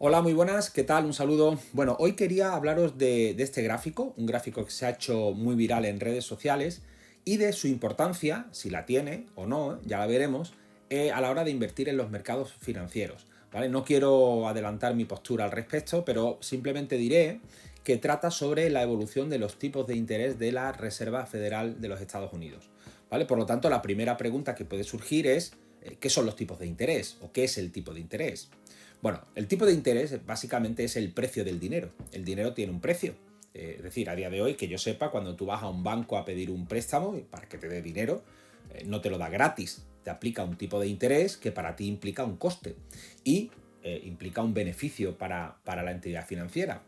Hola, muy buenas, ¿qué tal? Un saludo. Bueno, hoy quería hablaros de este gráfico, un gráfico que se ha hecho muy viral en redes sociales y de su importancia, si la tiene o no, ya la veremos, a la hora de invertir en los mercados financieros. ¿Vale? No quiero adelantar mi postura al respecto, pero simplemente diré que trata sobre la evolución de los tipos de interés de la Reserva Federal de los Estados Unidos. ¿Vale? Por lo tanto, la primera pregunta que puede surgir es ¿qué son los tipos de interés? ¿O qué es el tipo de interés? Bueno, el tipo de interés básicamente es el precio del dinero. El dinero tiene un precio. Es decir, a día de hoy, que yo sepa, cuando tú vas a un banco a pedir un préstamo para que te dé dinero, no te lo da gratis. Te aplica un tipo de interés que para ti implica un coste y implica un beneficio para la entidad financiera.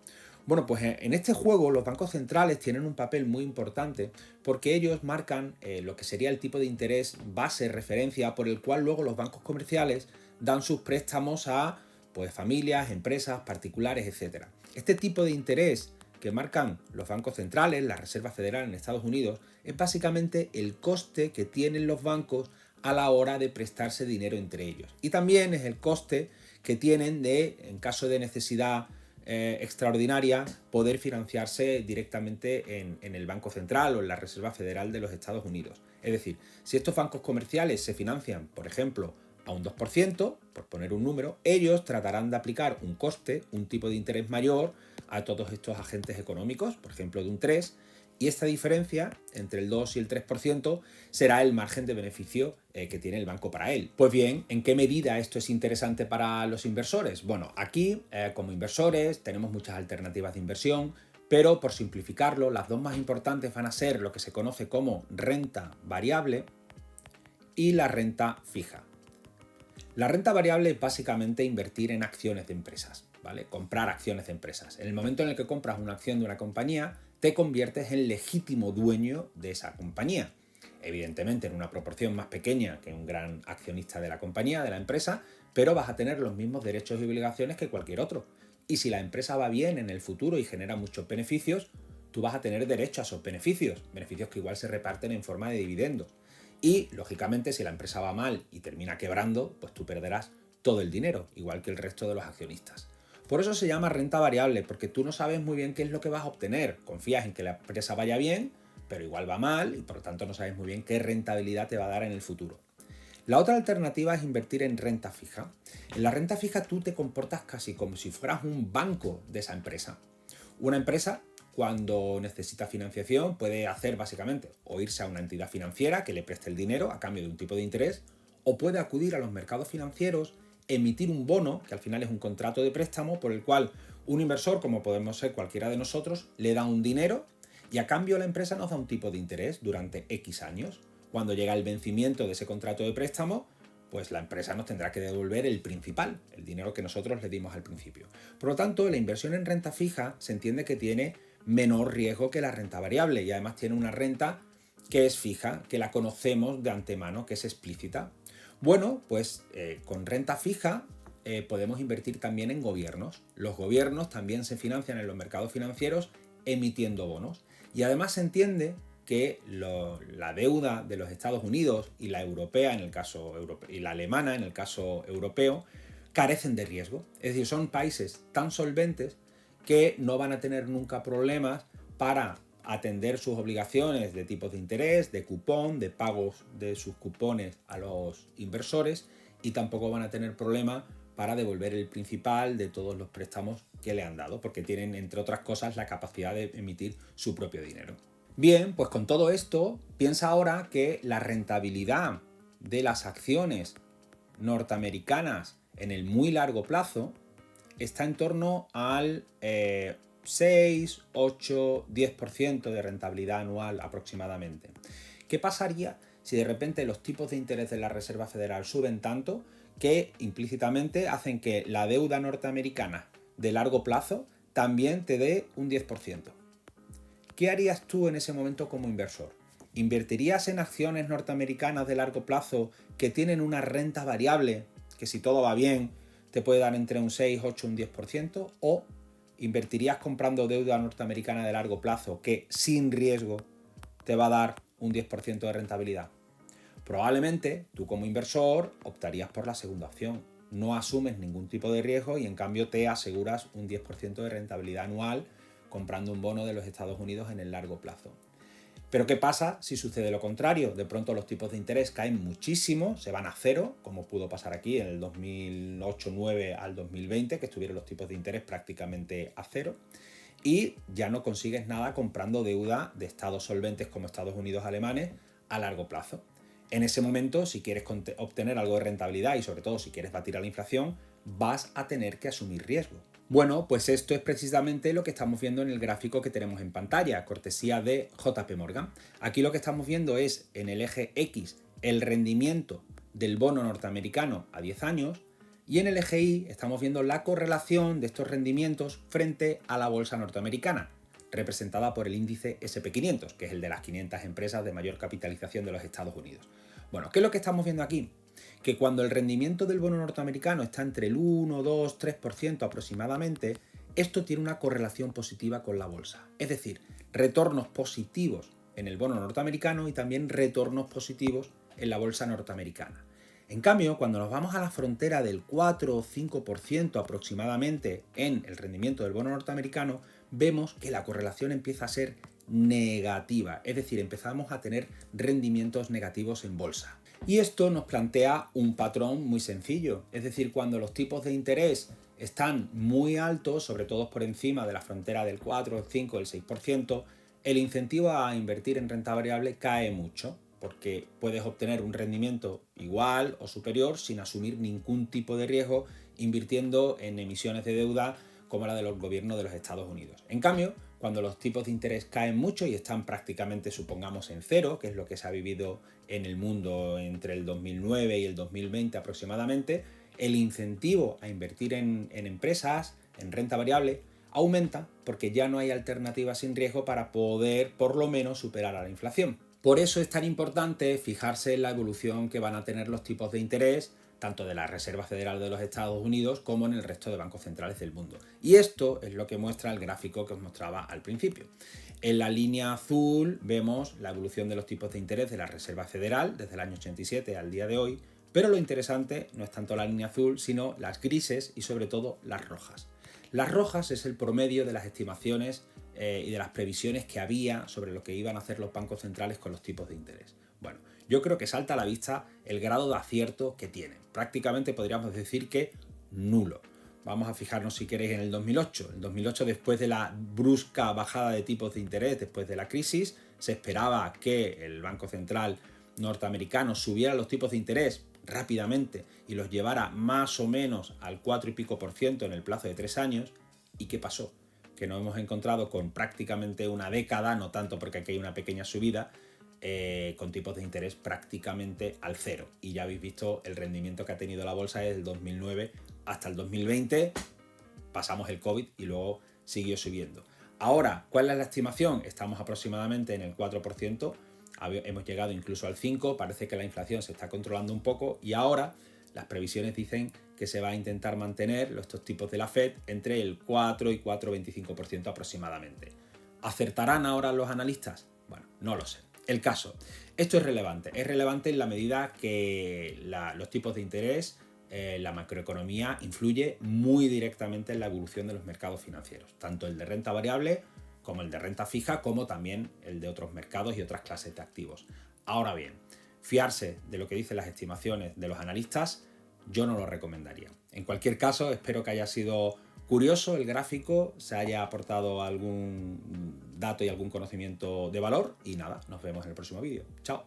Bueno, pues en este juego los bancos centrales tienen un papel muy importante porque ellos marcan lo que sería el tipo de interés base, referencia, por el cual luego los bancos comerciales dan sus préstamos a pues, familias, empresas, particulares, etc. Este tipo de interés que marcan los bancos centrales, la Reserva Federal en Estados Unidos, es básicamente el coste que tienen los bancos a la hora de prestarse dinero entre ellos. Y también es el coste que tienen de, en caso de necesidad extraordinaria, poder financiarse directamente en el Banco Central o en la Reserva Federal de los Estados Unidos. Es decir, si estos bancos comerciales se financian, por ejemplo, a un 2%, por poner un número, ellos tratarán de aplicar un coste, un tipo de interés mayor a todos estos agentes económicos, por ejemplo de un 3%, y esta diferencia entre el 2 y el 3% será el margen de beneficio que tiene el banco para él. Pues bien, ¿en qué medida esto es interesante para los inversores? Bueno, aquí como inversores tenemos muchas alternativas de inversión, pero por simplificarlo, las dos más importantes van a ser lo que se conoce como renta variable y la renta fija. La renta variable es básicamente invertir en acciones de empresas, ¿vale? Comprar acciones de empresas. En el momento en el que compras una acción de una compañía, te conviertes en legítimo dueño de esa compañía. Evidentemente en una proporción más pequeña que un gran accionista de la compañía, de la empresa, pero vas a tener los mismos derechos y obligaciones que cualquier otro. Y si la empresa va bien en el futuro y genera muchos beneficios, tú vas a tener derecho a esos beneficios, beneficios que igual se reparten en forma de dividendos. Y, lógicamente, si la empresa va mal y termina quebrando, pues tú perderás todo el dinero, igual que el resto de los accionistas. Por eso se llama renta variable, porque tú no sabes muy bien qué es lo que vas a obtener. Confías en que la empresa vaya bien, pero igual va mal y por lo tanto no sabes muy bien qué rentabilidad te va a dar en el futuro. La otra alternativa es invertir en renta fija. En la renta fija tú te comportas casi como si fueras un banco de esa empresa. Una empresa, cuando necesita financiación, puede hacer básicamente o irse a una entidad financiera que le preste el dinero a cambio de un tipo de interés, o puede acudir a los mercados financieros, emitir un bono, que al final es un contrato de préstamo, por el cual un inversor, como podemos ser cualquiera de nosotros, le da un dinero y a cambio la empresa nos da un tipo de interés durante X años. Cuando llega el vencimiento de ese contrato de préstamo, pues la empresa nos tendrá que devolver el principal, el dinero que nosotros le dimos al principio. Por lo tanto, la inversión en renta fija se entiende que tiene menor riesgo que la renta variable y además tiene una renta que es fija, que la conocemos de antemano, que es explícita. Bueno, pues con renta fija podemos invertir también en gobiernos. Los gobiernos también se financian en los mercados financieros emitiendo bonos. Y además se entiende que la deuda de los Estados Unidos y la europea en el caso y la alemana en el caso europeo carecen de riesgo. Es decir, son países tan solventes que no van a tener nunca problemas para atender sus obligaciones de tipos de interés, de cupón, de pagos de sus cupones a los inversores y tampoco van a tener problema para devolver el principal de todos los préstamos que le han dado, porque tienen, entre otras cosas, la capacidad de emitir su propio dinero. Bien, pues con todo esto, piensa ahora que la rentabilidad de las acciones norteamericanas en el muy largo plazo está en torno al 6, 8, 10% de rentabilidad anual aproximadamente. ¿Qué pasaría si de repente los tipos de interés de la Reserva Federal suben tanto que implícitamente hacen que la deuda norteamericana de largo plazo también te dé un 10%? ¿Qué harías tú en ese momento como inversor? ¿Invertirías en acciones norteamericanas de largo plazo que tienen una renta variable, que si todo va bien te puede dar entre un 6, 8, un 10%? ¿O invertirías comprando deuda norteamericana de largo plazo que sin riesgo te va a dar un 10% de rentabilidad? Probablemente tú como inversor optarías por la segunda opción. no asumes ningún tipo de riesgo y en cambio te aseguras un 10% de rentabilidad anual comprando un bono de los Estados Unidos en el largo plazo. Pero ¿qué pasa si sucede lo contrario? De pronto los tipos de interés caen muchísimo, se van a cero, como pudo pasar aquí en el 2008-9 al 2020, que estuvieron los tipos de interés prácticamente a cero, y ya no consigues nada comprando deuda de estados solventes como Estados Unidos, alemanes, a largo plazo. En ese momento, si quieres obtener algo de rentabilidad y sobre todo si quieres batir a la inflación, vas a tener que asumir riesgo. Bueno, pues esto es precisamente lo que estamos viendo en el gráfico que tenemos en pantalla, cortesía de JP Morgan. Aquí lo que estamos viendo es en el eje X el rendimiento del bono norteamericano a 10 años y en el eje Y estamos viendo la correlación de estos rendimientos frente a la bolsa norteamericana, representada por el índice SP500, que es el de las 500 empresas de mayor capitalización de los Estados Unidos. Bueno, ¿qué es lo que estamos viendo aquí? Que cuando el rendimiento del bono norteamericano está entre el 1, 2, 3% aproximadamente, esto tiene una correlación positiva con la bolsa. Es decir, retornos positivos en el bono norteamericano y también retornos positivos en la bolsa norteamericana. En cambio, cuando nos vamos a la frontera del 4 o 5% aproximadamente en el rendimiento del bono norteamericano, vemos que la correlación empieza a ser negativa, es decir, empezamos a tener rendimientos negativos en bolsa. Y esto nos plantea un patrón muy sencillo, es decir, cuando los tipos de interés están muy altos, sobre todo por encima de la frontera del 4, el 5, el 6%, el incentivo a invertir en renta variable cae mucho, porque puedes obtener un rendimiento igual o superior sin asumir ningún tipo de riesgo invirtiendo en emisiones de deuda como la de los gobiernos de los Estados Unidos. En cambio, cuando los tipos de interés caen mucho y están prácticamente, supongamos, en cero, que es lo que se ha vivido en el mundo entre el 2009 y el 2020 aproximadamente, el incentivo a invertir en empresas, en renta variable, aumenta porque ya no hay alternativas sin riesgo para poder, por lo menos, superar a la inflación. Por eso es tan importante fijarse en la evolución que van a tener los tipos de interés tanto de la Reserva Federal de los Estados Unidos como en el resto de bancos centrales del mundo. Y esto es lo que muestra el gráfico que os mostraba al principio. En la línea azul vemos la evolución de los tipos de interés de la Reserva Federal desde el año 87 al día de hoy, pero lo interesante no es tanto la línea azul, sino las grises y sobre todo las rojas. Las rojas es el promedio de las estimaciones y de las previsiones que había sobre lo que iban a hacer los bancos centrales con los tipos de interés. Bueno, yo creo que salta a la vista el grado de acierto que tienen. Prácticamente podríamos decir que nulo. Vamos a fijarnos si queréis en el 2008. En 2008, después de la brusca bajada de tipos de interés, después de la crisis, se esperaba que el Banco Central norteamericano subiera los tipos de interés rápidamente y los llevara más o menos al 4 y pico por ciento en el plazo de 3 años. ¿Y qué pasó? Que nos hemos encontrado con prácticamente una década, no tanto porque aquí hay una pequeña subida, con tipos de interés prácticamente al cero. Y ya habéis visto el rendimiento que ha tenido la bolsa desde el 2009 hasta el 2020. Pasamos el COVID y luego siguió subiendo. Ahora, ¿cuál es la estimación? Estamos aproximadamente en el 4%, hemos llegado incluso al 5%, parece que la inflación se está controlando un poco y ahora las previsiones dicen que se va a intentar mantener estos tipos de la Fed entre el 4 y 4,25% aproximadamente. ¿Acertarán ahora los analistas? Bueno, no lo sé. El caso, esto es relevante en la medida que los tipos de interés, la macroeconomía influye muy directamente en la evolución de los mercados financieros, tanto el de renta variable como el de renta fija, como también el de otros mercados y otras clases de activos. Ahora bien, fiarse de lo que dicen las estimaciones de los analistas, yo no lo recomendaría. En cualquier caso, espero que haya sido curioso el gráfico, se haya aportado algún dato y algún conocimiento de valor y nada, nos vemos en el próximo vídeo. Chao.